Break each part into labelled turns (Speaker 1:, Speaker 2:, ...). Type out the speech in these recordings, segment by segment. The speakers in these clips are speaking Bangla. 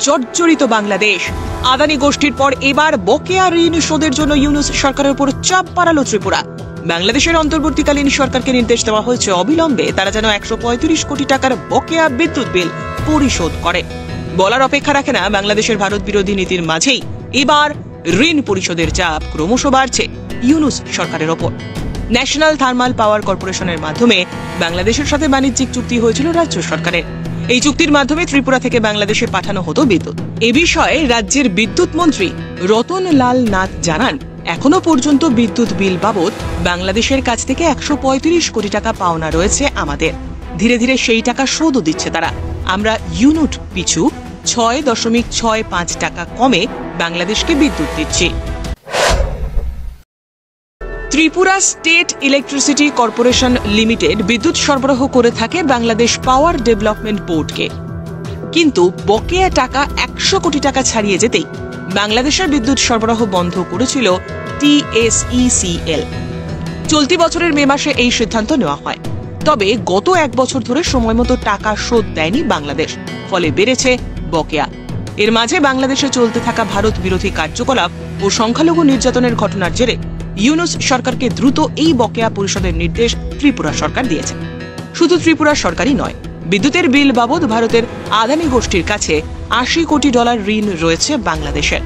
Speaker 1: জর্জরিত বাংলাদেশ। আদানি গোষ্ঠীর পর এবার বকেয়া ঋণ শোধের জন্য ইউনূস সরকারের উপর চাপ বাড়ালো ত্রিপুরা। বাংলাদেশের অন্তর্বর্তীকালীন সরকারকে নির্দেশ দেওয়া হয়েছে অবিলম্বে তারা যেন 135 কোটি টাকার বকেয়া বিদ্যুৎ বিল পরিশোধ করে। বলার অপেক্ষা রাখে না বাংলাদেশের ভারত বিরোধী নীতির মাঝেই এবার ঋণ পরিশোধের চাপ ক্রমশ বাড়ছে ইউনূস সরকারের ওপর। ন্যাশনাল থার্মাল পাওয়ার কর্পোরেশনের মাধ্যমে বাংলাদেশের সাথে বাণিজ্যিক চুক্তি হয়েছিল রাজ্য সরকারের। এই চুক্তির মাধ্যমে ত্রিপুরা থেকে বাংলাদেশে পাঠানো হতো বিদ্যুৎ। এ বিষয়ে রাজ্যের বিদ্যুৎ মন্ত্রী রতন লাল নাথ জানান, এখনো পর্যন্ত বিদ্যুৎ বিল বাবদ বাংলাদেশের কাছ থেকে 135 কোটি টাকা পাওনা রয়েছে আমাদের। ধীরে ধীরে সেই টাকা শোধও দিচ্ছে তারা। আমরা ইউনিট পিছু 6.65 টাকা কমে বাংলাদেশকে বিদ্যুৎ দিচ্ছি। Tripura state electricity corporation limited বিদ্যুৎ সরবরাহ করে থাকে বাংলাদেশ পাওয়ার ডেভেলপমেন্ট বোর্ডকে। কিন্তু বকেয়া টাকা 100 কোটি টাকা ছাড়িয়ে যেতেই বাংলাদেশের বিদ্যুৎ সরবরাহ বন্ধ করেছিল TSECL। চলতি বছরের মে মাসে এই সিদ্ধান্ত নেওয়া হয়। তবে গত 1 বছর ধরে সময়মতো টাকা শোধ দেয়নি বাংলাদেশ, ফলে বেড়েছে বকেয়া। এর মাঝে বাংলাদেশে চলতে থাকা ভারত বিরোধী কার্যকলাপ ও সংখ্যালঘু নির্যাতনের ঘটনার জেরে ইউনূস সরকারকে দ্রুত এই বকেয়া পরিশোধের নির্দেশ ত্রিপুরা সরকার দিয়েছে। শুধু ত্রিপুরা সরকারই নয়, বিদ্যুতের বিল বাবদ ভারতের আদানি গোষ্ঠীর কাছে $80 কোটি ঋণ রয়েছে বাংলাদেশের।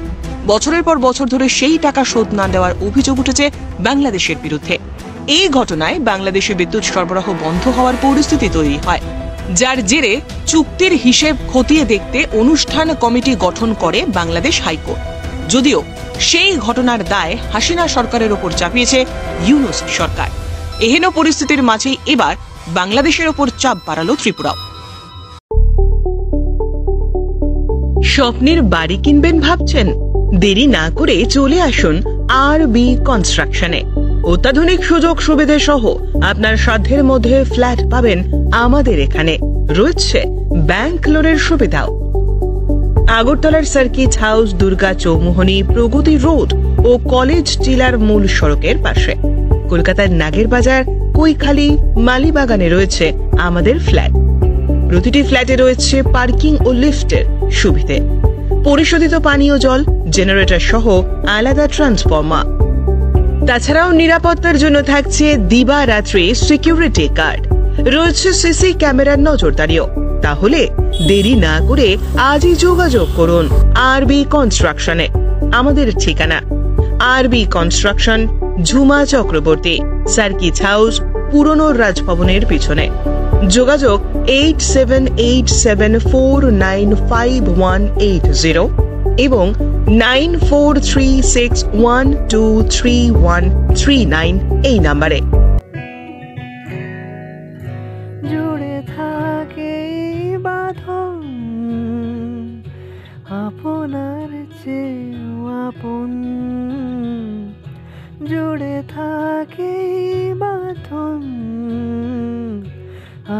Speaker 1: বছরের পর বছর ধরে সেই টাকা শোধ না দেওয়ার অভিযোগ উঠেছে বাংলাদেশের বিরুদ্ধে। এই ঘটনায় বাংলাদেশে বিদ্যুৎ সরবরাহ বন্ধ হওয়ার পরিস্থিতি তৈরি হয়, যার জেরে চুক্তির হিসেব খতিয়ে দেখতে অনুষ্ঠান কমিটি গঠন করে বাংলাদেশ হাইকোর্ট। যদিও সেই ঘটনার দায় হাসিনা সরকারের ওপর চাপিয়েছে ইউনূস সরকার। এহেন পরিস্থিতির মাঝেই এবার বাংলাদেশের ওপর চাপ বাড়ালো ত্রিপুরাও। স্বপ্নের বাড়ি কিনবেন ভাবছেন? দেরি না করে চলে আসুন RB কনস্ট্রাকশনে। অত্যাধুনিক সুযোগ সুবিধা সহ আপনার সাধ্যের মধ্যে ফ্ল্যাট পাবেন আমাদের এখানে। রয়েছে ব্যাংক লোনের সুবিধাও। আগরতলার সার্কিট হাউস, দুর্গা চৌমুহনী, প্রগতি রোড ও কলেজ টিলার মূল সড়কের পাশে। কলকাতার নাগের বাজার, কৈখালী, মালিবাগানে রয়েছে আমাদের ফ্ল্যাট। প্রতিটি ফ্ল্যাটে রয়েছে পার্কিং ও লিফটের সুবিধে, পরিশোধিত পানীয় জল, জেনারেটর সহ আলাদা ট্রান্সফরমার। তাছাড়াও নিরাপত্তার জন্য থাকছে দিবারাত্রি সিকিউরিটি গার্ড, রয়েছে সিসি ক্যামেরার নজরদারিও। তাহলে দেরি না করে আজই যোগাযোগ করুন RB কনস্ট্রাকশনে। আমাদের ঠিকানা RB construction, Jhuma Chakraborty, circuit house, পুরনো রাজভবনের পিছনে। যোগাযোগ 8787495180 এবং 9436123139 এই নাম্বারে।
Speaker 2: জুড়ে থাকে বাঁধন আপনার চেয়েও আপন, জুড়ে থাকে বাঁধন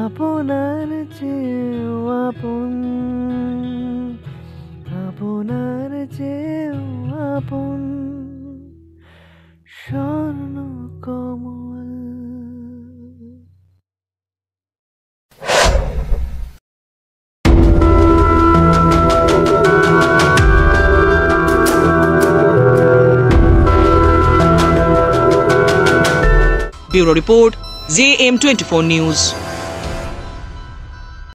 Speaker 2: আপনার চেয়েও আপন, আপনার চেয়েও আপন স্বর্ণ কমল।
Speaker 1: Bureau Report, JM24 News।